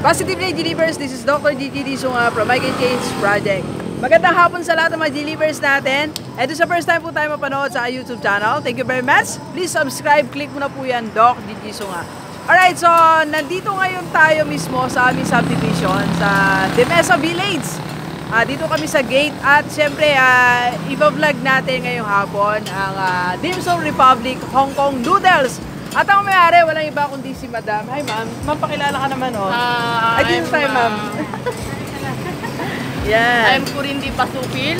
Positive Day Delivers, this is Dr. Gigi Disunga from Mike and Change Project. Magandang hapon sa lahat ng mga delivers natin. Ito sa first time po tayo mapanood sa YouTube channel. Thank you very much. Please subscribe, click mo na po yan, Doc Gigi Disunga. Alright, so nandito ngayon tayo mismo sa aming subdivision sa Demesa Village. Dito kami sa gate at syempre i-vlog natin ngayong hapon ang Dim Sum Republic Hong Kong Noodles. At ang may-ari, walang iba kundi si Madam. Hi ma'am, ma'am pakilala ka naman oh. Ay, dito tayo ma'am. Yeah. I'm Corindy Pasupil.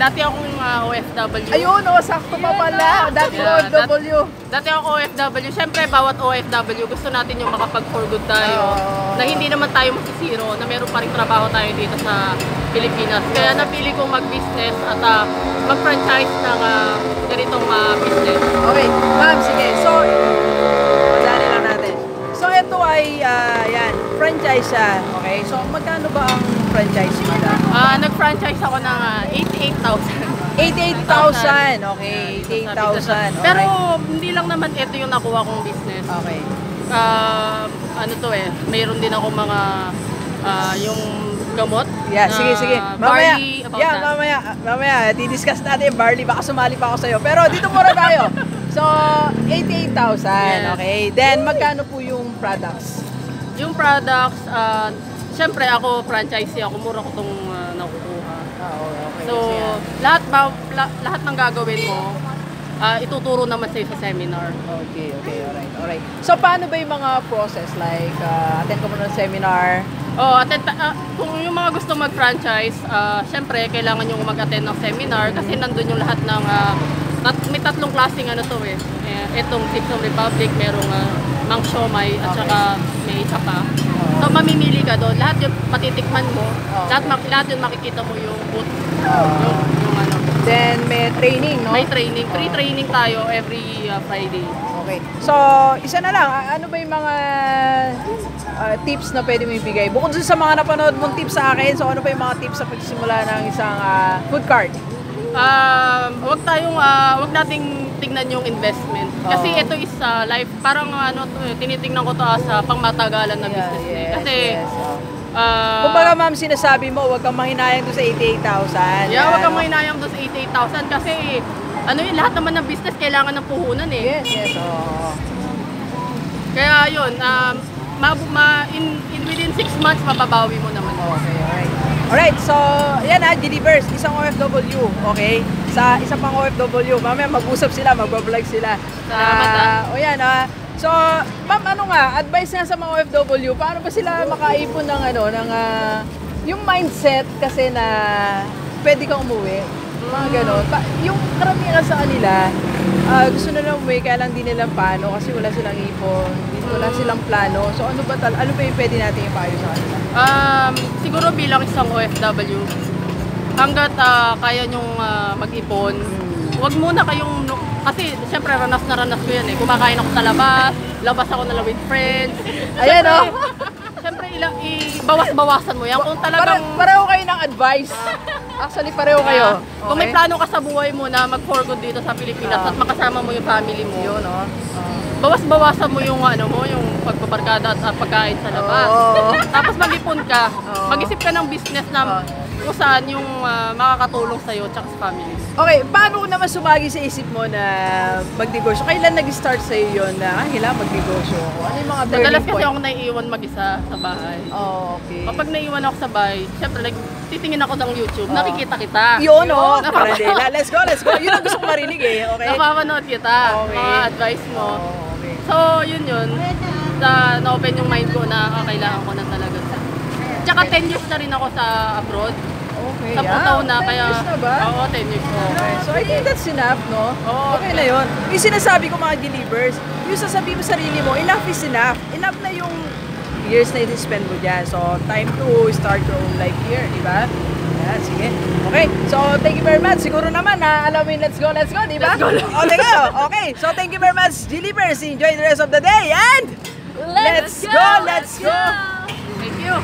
Dati akong OFW. Ayun, sakto pa pala. Dati OFW. Dati ako OFW. Siyempre, bawat OFW, gusto natin yung makapag-for good tayo. Na hindi naman tayo masisiro, na meron pa rin trabaho tayo dito sa Pilipinas. Kaya napili kong mag-business at mag-franchise ng ganitong business. Okay, ma'am, sige. So, madali lang natin. So, ito ay, yan, franchise siya. Okay, so magkano ba ang franchise, madam? Nag-franchise ako ng 88,000. 88,000, okay, 88,000. Pero hindi lang naman ito yung nakuha kong business. Okay. Ano to mayroon din ako mga yung gamot. Yeah, sige. Mamaya, barley, mamaya, di-discuss natin yung barley, baka sumali pa ako sa'yo. Pero dito muna tayo. So, 88,000, yes. Okay. Then, magkano po yung products? Yung products, syempre ako franchisee ako, mura ko itong nakukuha. Okay. So, lahat ng gagawin mo, ituturo naman sa'yo sa seminar. Okay, alright. So, paano ba yung mga process? Like, attend ko muna ng seminar? Kung yung mga gusto mag-franchise, syempre, kailangan nyo mag-attend ng seminar kasi nandun yung lahat ng, may tatlong klaseng itong Dim Sum Republic, merong Mang Siomai at saka may isa pa. So, mamimili ka doon. Lahat yun matitikman mo. Lahat yun makikita mo yung booth. Yung ano. Then, may training, no? May training. Free training tayo every Friday. Okay. So, isa na lang. Ano ba yung mga tips na pwede mo ibigay? Bukod sa mga napanood mong tips sa akin, so ano ba yung mga tips sa pagsisimula ng isang food cart? Wag nating tignan yung investment. Kasi ito is life, parang tinitingnan ko to sa pangmatagalan na business. Kasi kumbaga ma'am, sinasabi mo, wag kang mahinayang doon sa 88,000. Yeah, wag kang mahinayang doon sa 88,000 kasi lahat naman ng business kailangan ng puhunan Yes. Kaya yun, within 6 months mababawi mo naman. Okay, alright, so yan delivers, isang OFW, okay? Sa isa pang OFW, mamaya mag-usap sila, mag-vlog sila. Salamat So, ma'am, advice nga sa mga OFW, paano ba sila makaipon ng yung mindset kasi na pwede kang umuwi, mga ganon. Yung karamihan sa kanila, gusto nila umuwi, kaya lang di nila paano kasi wala silang ipon, wala silang plano. So, ano ba yung pwede natin ipayo sa kanila? Siguro bilang isang OFW, hanggat kaya nyong mag-ipon, wag muna kayong, kasi siyempre ranas ko yan kumakain ako sa labas ako na with friends. Ayan Siyempre bawas-bawasan mo yan kung talagang pareho kayo ng advice. Actually pareho kayo. Kung may plano ka sa buhay mo na mag-for good dito sa Pilipinas at makasama mo yung family mo, yun bawas-bawasan mo yung yung pagbabarkada at pagkain sa labas. Tapos mag-ipon ka, mag-isip ka ng business na kung saan yung makakatulong sa'yo at sa family. Okay, paano naman sumagi sa isip mo na magnegosyo? Kailan nag-start sa'yo yun na kailangan magnegosyo ako? Ano yung mga burning Madalas point? kasi ako naiiwan mag-isa sa bahay. Okay. Kapag naiiwan ako sa bahay, syempre titingin ako ng YouTube, nakikita kita. Yun let's go. Yun ang gusto ko marinig okay? Napapanood kita, mga advice mo. Okay. So, yun. Na-open yung mind ko na kailangan ko na talaga. Tsaka 10 years na rin ako sa abroad. Okay, Sa taon na, 10 years na ba? Oo, 10 years na. Okay. So I think that's enough, no? Okay na yun. Yung sinasabi ko mga delivers, yung sasabihin mo sarili mo, enough is enough. Enough na yung years na i-spend mo dyan. So, time to start your own life here, di ba? Yeah, sige. Okay, so thank you very much. Siguro naman alam mo yung let's go, di ba? Okay, so thank you very much, delivers. Enjoy the rest of the day and let's go! Thank you!